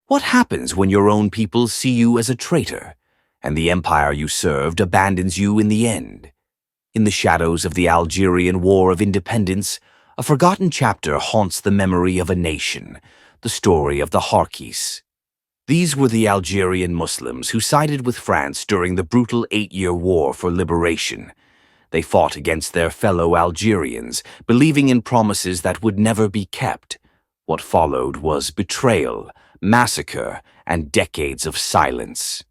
What happens when your own people see you as a traitor, and the empire you served abandons you in the end? In the shadows of the Algerian War of Independence, a forgotten chapter haunts the memory of a nation, the story of the Harkis. These were the Algerian Muslims who sided with France during the brutal 8-year war for liberation. They fought against their fellow Algerians, believing in promises that would never be kept. What followed was betrayal, massacre, and decades of silence.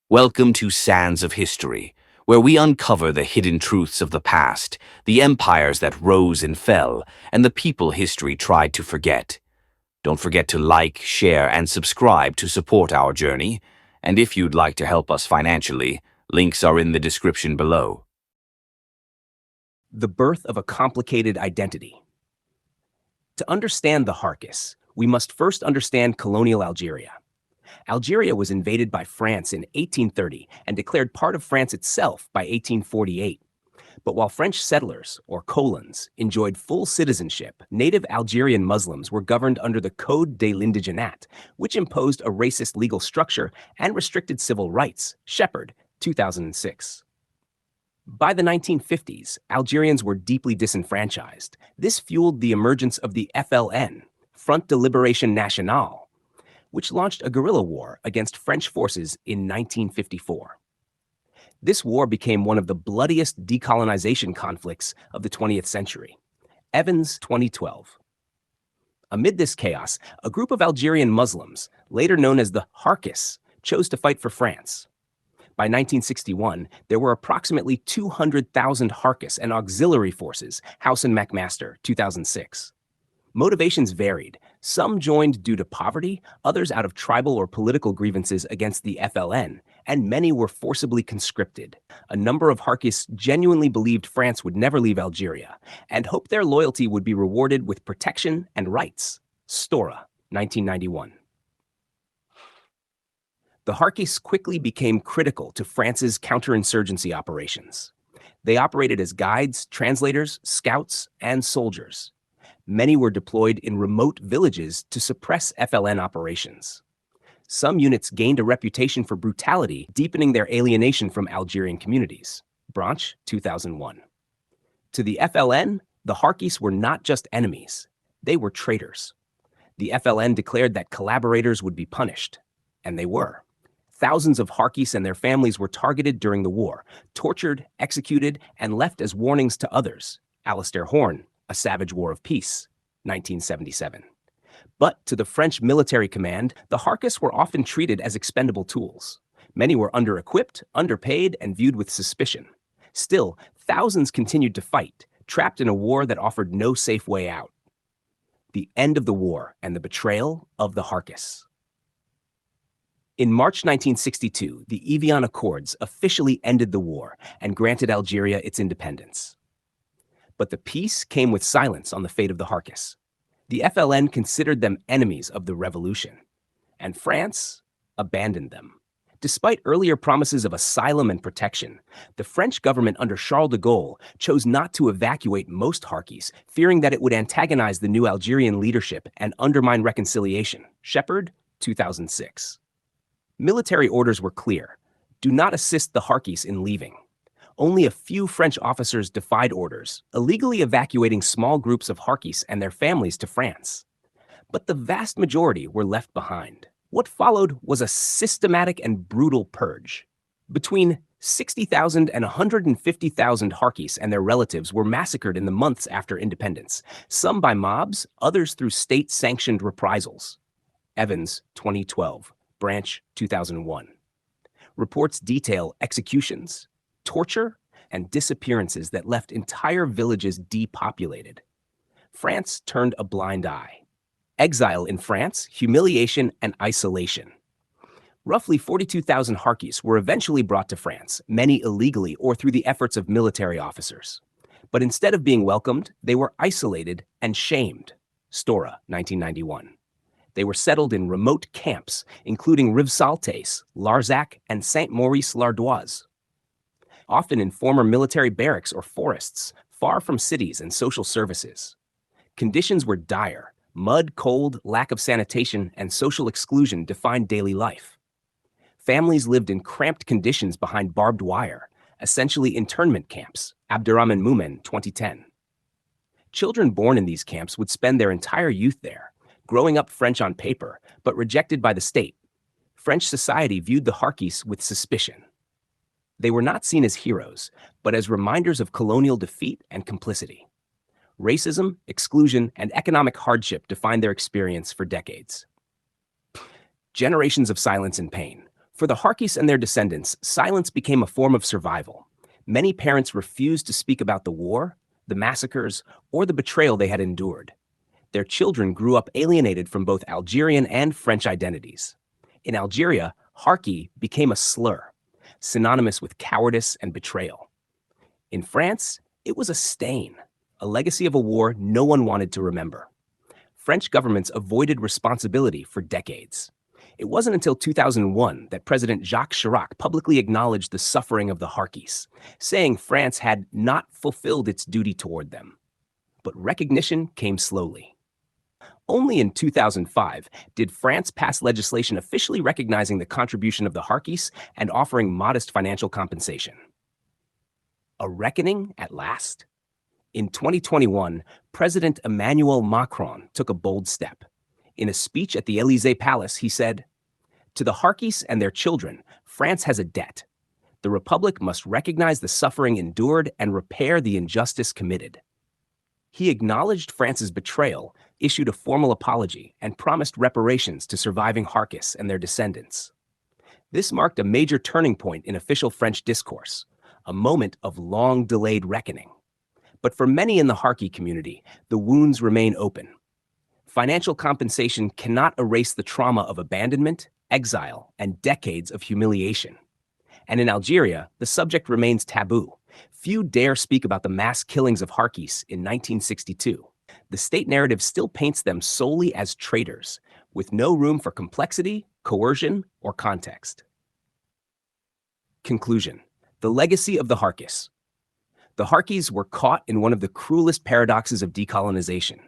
Welcome to Sands of History, where we uncover the hidden truths of the past, the empires that rose and fell, and the people history tried to forget. Don't forget to like, share, and subscribe to support our journey. And if you'd like to help us financially, links are in the description below. The birth of a complicated identity. To understand the Harkis, we must first understand colonial Algeria. Algeria was invaded by France in 1830 and declared part of France itself by 1848. But while French settlers, or colons, enjoyed full citizenship, native Algerian Muslims were governed under the Code de l'Indigenat, which imposed a racist legal structure and restricted civil rights. Shepard, 2006. By the 1950s, Algerians were deeply disenfranchised. This fueled the emergence of the FLN, Front de Libération Nationale, which launched a guerrilla war against French forces in 1954. This war became one of the bloodiest decolonization conflicts of the 20th century. Evans, 2012. Amid this chaos, a group of Algerian Muslims, later known as the Harkis, chose to fight for France. By 1961, there were approximately 200,000 Harkis and auxiliary forces, House and McMaster, 2006. Motivations varied. Some joined due to poverty, others out of tribal or political grievances against the FLN, and many were forcibly conscripted. A number of Harkis genuinely believed France would never leave Algeria and hoped their loyalty would be rewarded with protection and rights. Stora, 1991. The Harkis quickly became critical to France's counterinsurgency operations. They operated as guides, translators, scouts, and soldiers. Many were deployed in remote villages to suppress FLN operations. Some units gained a reputation for brutality, deepening their alienation from Algerian communities. Branch, 2001. To the FLN, the Harkis were not just enemies, they were traitors. The FLN declared that collaborators would be punished, and they were. Thousands of Harkis and their families were targeted during the war, tortured, executed, and left as warnings to others. Alistair Horn, A Savage War of Peace, 1977. But to the French military command, the Harkis were often treated as expendable tools. Many were under-equipped, underpaid, and viewed with suspicion. Still, thousands continued to fight, trapped in a war that offered no safe way out. The end of the war and the betrayal of the Harkis. In March 1962, the Evian Accords officially ended the war and granted Algeria its independence. But the peace came with silence on the fate of the Harkis. The FLN considered them enemies of the revolution, and France abandoned them. Despite earlier promises of asylum and protection, the French government under Charles de Gaulle chose not to evacuate most Harkis, fearing that it would antagonize the new Algerian leadership and undermine reconciliation. Shepard, 2006. Military orders were clear. Do not assist the Harkis in leaving. Only a few French officers defied orders, illegally evacuating small groups of Harkis and their families to France. But the vast majority were left behind. What followed was a systematic and brutal purge. Between 60,000 and 150,000 Harkis and their relatives were massacred in the months after independence, some by mobs, others through state-sanctioned reprisals. Evans, 2012. Branch, 2001. Reports detail executions, torture, and disappearances that left entire villages depopulated. France turned a blind eye. Exile in France, humiliation, and isolation. Roughly 42,000 Harkis were eventually brought to France, many illegally or through the efforts of military officers. But instead of being welcomed, they were isolated and shamed. Stora, 1991. They were settled in remote camps, including Rivesaltes, Larzac, and Saint-Maurice-l'Ardoise. Often in former military barracks or forests, far from cities and social services. Conditions were dire. Mud, cold, lack of sanitation, and social exclusion defined daily life. Families lived in cramped conditions behind barbed wire, essentially internment camps, Abderrahman Moumen, 2010. Children born in these camps would spend their entire youth there, growing up French on paper, but rejected by the state. French society viewed the Harkis with suspicion. They were not seen as heroes, but as reminders of colonial defeat and complicity. Racism, exclusion, and economic hardship defined their experience for decades. Generations of silence and pain. For the Harkis and their descendants, silence became a form of survival. Many parents refused to speak about the war, the massacres, or the betrayal they had endured. Their children grew up alienated from both Algerian and French identities. In Algeria, Harki became a slur, synonymous with cowardice and betrayal. In France, it was a stain, a legacy of a war no one wanted to remember. French governments avoided responsibility for decades. It wasn't until 2001 that President Jacques Chirac publicly acknowledged the suffering of the Harkis, saying France had not fulfilled its duty toward them. But recognition came slowly. Only in 2005 did France pass legislation officially recognizing the contribution of the Harkis and offering modest financial compensation. A reckoning at last? In 2021, President Emmanuel Macron took a bold step. In a speech at the Élysée Palace, he said, "To the Harkis and their children, France has a debt. The Republic must recognize the suffering endured and repair the injustice committed." He acknowledged France's betrayal, issued a formal apology, and promised reparations to surviving Harkis and their descendants. This marked a major turning point in official French discourse, a moment of long-delayed reckoning. But for many in the Harki community, the wounds remain open. Financial compensation cannot erase the trauma of abandonment, exile, and decades of humiliation. And in Algeria, the subject remains taboo. Few dare speak about the mass killings of Harkis in 1962. The state narrative still paints them solely as traitors, with no room for complexity, coercion, or context. Conclusion: the legacy of the Harkis. The Harkis were caught in one of the cruelest paradoxes of decolonization.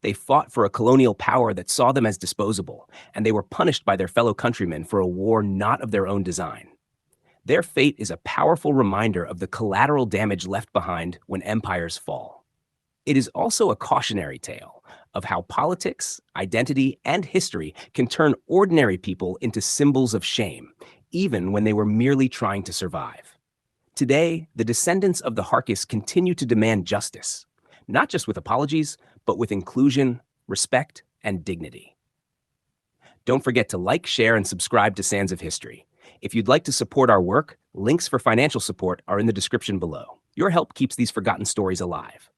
They fought for a colonial power that saw them as disposable, and they were punished by their fellow countrymen for a war not of their own design. Their fate is a powerful reminder of the collateral damage left behind when empires fall. It is also a cautionary tale of how politics, identity, and history can turn ordinary people into symbols of shame, even when they were merely trying to survive. Today, the descendants of the Harkis continue to demand justice, not just with apologies, but with inclusion, respect, and dignity. Don't forget to like, share, and subscribe to Sands of History. If you'd like to support our work, links for financial support are in the description below. Your help keeps these forgotten stories alive.